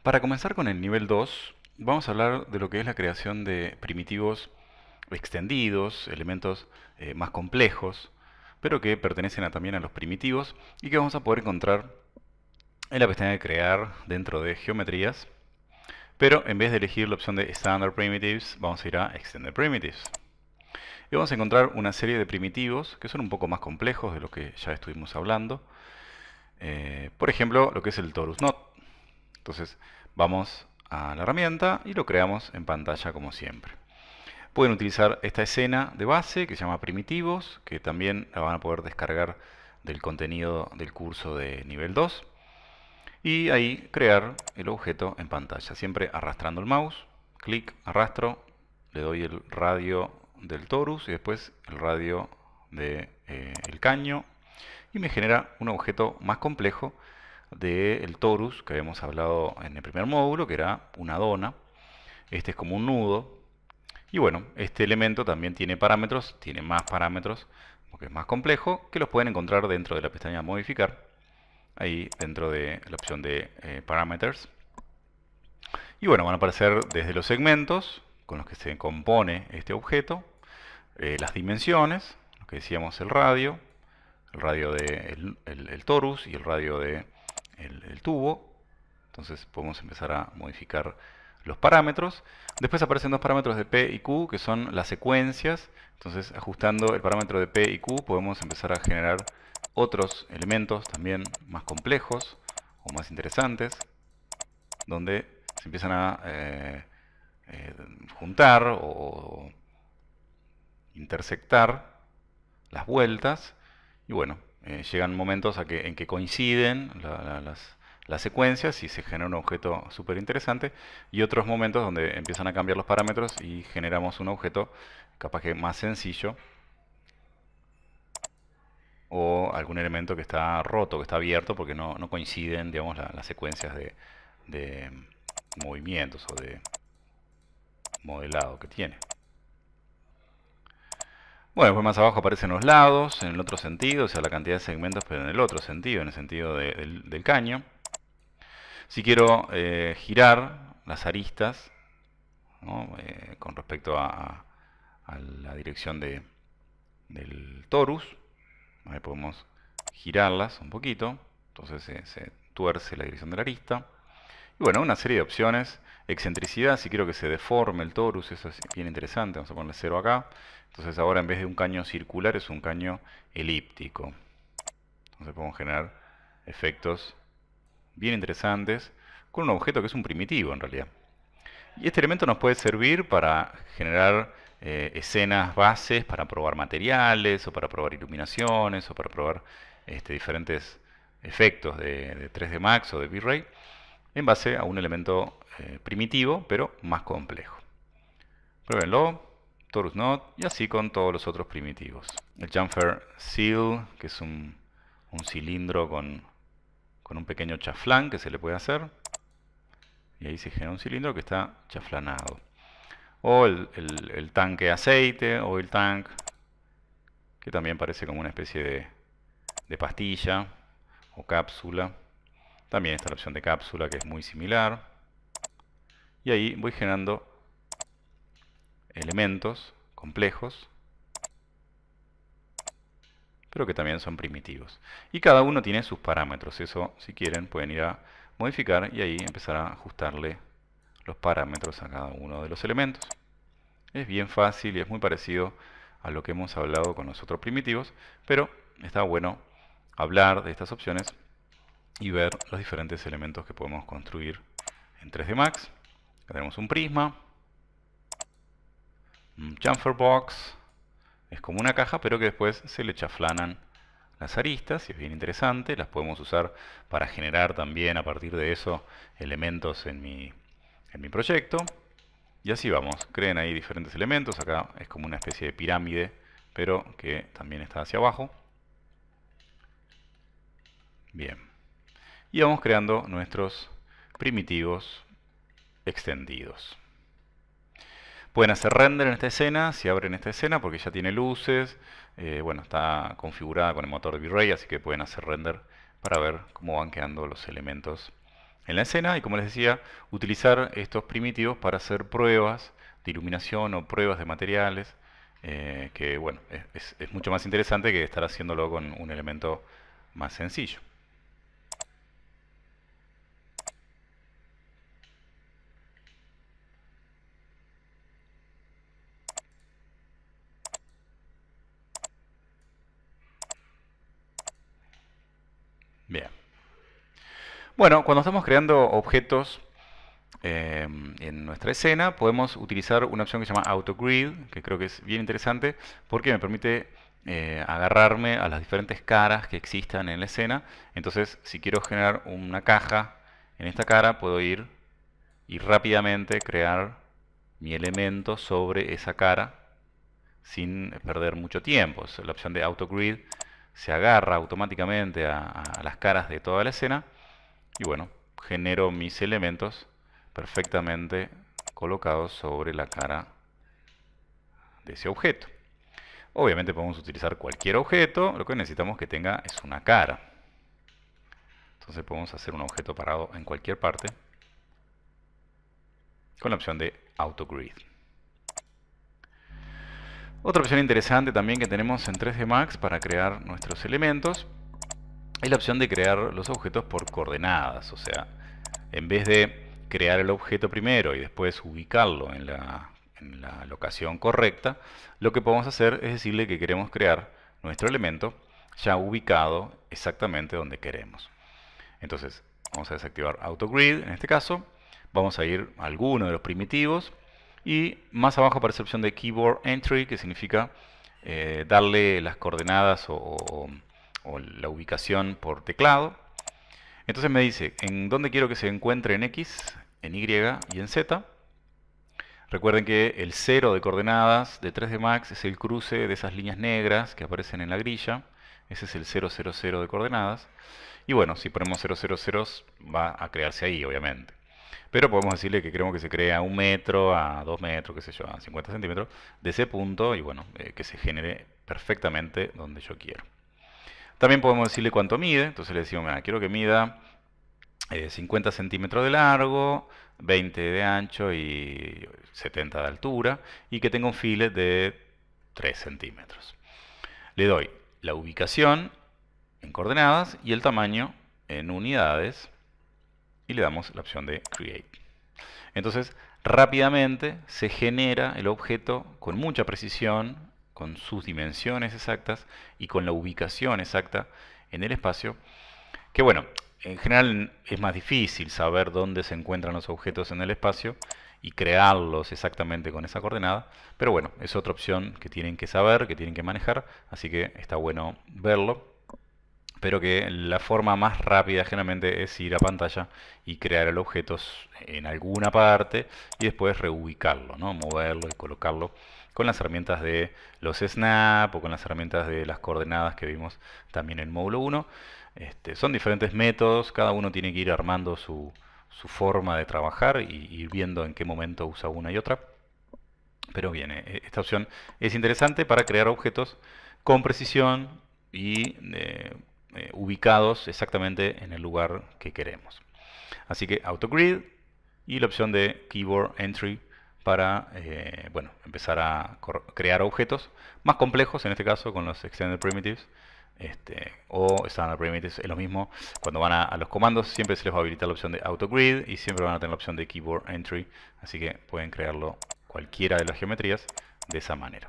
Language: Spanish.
Para comenzar con el nivel 2, vamos a hablar de lo que es la creación de primitivos extendidos, elementos más complejos, pero que pertenecen también a los primitivos y que vamos a poder encontrar en la pestaña de crear dentro de geometrías, pero en vez de elegir la opción de Standard Primitives, vamos a ir a Extended Primitives. Y vamos a encontrar una serie de primitivos que son un poco más complejos de lo que ya estuvimos hablando. Por ejemplo, lo que es el Torus Knot. Entonces vamos a la herramienta y lo creamos en pantalla como siempre. Pueden utilizar esta escena de base que se llama primitivos, que también la van a poder descargar del contenido del curso de nivel 2. Y ahí crear el objeto en pantalla, siempre arrastrando el mouse, clic, arrastro, le doy el radio del torus y después el radio del caño y me genera un objeto más complejo del torus que habíamos hablado en el primer módulo, que era una dona. Este es como un nudo. Y bueno, este elemento también tiene parámetros, tiene más parámetros, porque es más complejo, que los pueden encontrar dentro de la pestaña modificar, ahí dentro de la opción de parameters. Y bueno, van a aparecer desde los segmentos con los que se compone este objeto, las dimensiones, lo que decíamos el radio del el torus y el radio del el tubo. Entonces podemos empezar a modificar los parámetros. Después aparecen dos parámetros de P y Q que son las secuencias. Entonces ajustando el parámetro de P y Q podemos empezar a generar otros elementos también más complejos o más interesantes, donde se empiezan a juntar o intersectar las vueltas y bueno, llegan momentos en que coinciden las secuencias y se genera un objeto súper interesante y otros momentos donde empiezan a cambiar los parámetros y generamos un objeto capaz que más sencillo o algún elemento que está roto, que está abierto porque no coinciden, digamos, las secuencias de movimientos o de modelado que tiene. Bueno, después más abajo aparecen los lados, en el otro sentido, o sea, la cantidad de segmentos, pero en el otro sentido, en el sentido del caño. Si quiero girar las aristas, ¿no? Con respecto a la dirección del torus, ahí podemos girarlas un poquito, entonces se tuerce la dirección de la arista. Y bueno, una serie de opciones. Excentricidad, si quiero que se deforme el torus, eso es bien interesante. Vamos a ponerle 0 acá. Entonces ahora en vez de un caño circular es un caño elíptico. Entonces podemos generar efectos bien interesantes con un objeto que es un primitivo en realidad. Y este elemento nos puede servir para generar escenas bases, para probar materiales, o para probar iluminaciones, o para probar diferentes efectos de 3D Max o de V-Ray en base a un elemento primitivo, pero más complejo. Pruébenlo, Torus Knot, y así con todos los otros primitivos. El Chamfer Seal, que es un cilindro con un pequeño chaflán que se le puede hacer. Y ahí se genera un cilindro que está chaflanado. O el tanque de aceite, o el tank, que también parece como una especie de pastilla o cápsula. También está la opción de cápsula, que es muy similar. Y ahí voy generando elementos complejos, pero que también son primitivos. Y cada uno tiene sus parámetros. Eso, si quieren, pueden ir a modificar y ahí empezar a ajustarle los parámetros a cada uno de los elementos. Es bien fácil y es muy parecido a lo que hemos hablado con los otros primitivos, pero está bueno hablar de estas opciones y ver los diferentes elementos que podemos construir en 3D Max. Acá tenemos un prisma, un chamfer box, es como una caja pero que después se le chaflanan las aristas y es bien interesante. Las podemos usar para generar también a partir de eso elementos en mi proyecto. Y así vamos, creen ahí diferentes elementos. Acá es como una especie de pirámide, pero que también está hacia abajo. Bien. Y vamos creando nuestros primitivos extendidos. Pueden hacer render en esta escena, si abren esta escena, porque ya tiene luces. Bueno, está configurada con el motor de V-Ray, así que pueden hacer render para ver cómo van quedando los elementos en la escena y, como les decía, utilizar estos primitivos para hacer pruebas de iluminación o pruebas de materiales, que bueno, es mucho más interesante que estar haciéndolo con un elemento más sencillo. Bien. Bueno, cuando estamos creando objetos en nuestra escena, podemos utilizar una opción que se llama AutoGrid, que creo que es bien interesante porque me permite agarrarme a las diferentes caras que existan en la escena. Entonces, si quiero generar una caja en esta cara, puedo ir y rápidamente crear mi elemento sobre esa cara sin perder mucho tiempo. La opción de AutoGrid se agarra automáticamente a las caras de toda la escena y bueno, genero mis elementos perfectamente colocados sobre la cara de ese objeto. Obviamente podemos utilizar cualquier objeto, lo que necesitamos que tenga es una cara. Entonces podemos hacer un objeto parado en cualquier parte con la opción de AutoGrid. Otra opción interesante también que tenemos en 3D Max para crear nuestros elementos es la opción de crear los objetos por coordenadas. O sea, en vez de crear el objeto primero y después ubicarlo en la locación correcta, lo que podemos hacer es decirle que queremos crear nuestro elemento ya ubicado exactamente donde queremos. Entonces, vamos a desactivar AutoGrid en este caso, vamos a ir a alguno de los primitivos y más abajo aparece la opción de Keyboard Entry, que significa darle las coordenadas o la ubicación por teclado. Entonces me dice en dónde quiero que se encuentre en X, en Y y en Z. Recuerden que el 0 de coordenadas de 3D Max es el cruce de esas líneas negras que aparecen en la grilla. Ese es el 000 de coordenadas. Y bueno, si ponemos 000 va a crearse ahí, obviamente. Pero podemos decirle que queremos que se cree a 1 metro, a 2 metros, qué sé yo, a 50 centímetros de ese punto y bueno, que se genere perfectamente donde yo quiero. También podemos decirle cuánto mide, entonces le decimos, mira, quiero que mida 50 centímetros de largo, 20 de ancho y 70 de altura y que tenga un fillet de 3 centímetros. Le doy la ubicación en coordenadas y el tamaño en unidades y le damos la opción de Create. Entonces, rápidamente se genera el objeto con mucha precisión, con sus dimensiones exactas y con la ubicación exacta en el espacio, que bueno, en general es más difícil saber dónde se encuentran los objetos en el espacio y crearlos exactamente con esa coordenada, pero bueno, es otra opción que tienen que saber, que tienen que manejar, así que está bueno verlo, pero que la forma más rápida generalmente es ir a pantalla y crear el objeto en alguna parte y después reubicarlo, ¿no? Moverlo y colocarlo con las herramientas de los snap o con las herramientas de las coordenadas que vimos también en módulo 1. Son diferentes métodos, cada uno tiene que ir armando su forma de trabajar y ir viendo en qué momento usa una y otra. Pero bien, esta opción es interesante para crear objetos con precisión y ubicados exactamente en el lugar que queremos. Así que AutoGrid y la opción de Keyboard Entry para bueno, empezar a crear objetos más complejos, en este caso con los Extended Primitives o Standard Primitives, es lo mismo. Cuando van a los comandos siempre se les va a habilitar la opción de AutoGrid y siempre van a tener la opción de Keyboard Entry, así que pueden crearlo cualquiera de las geometrías de esa manera.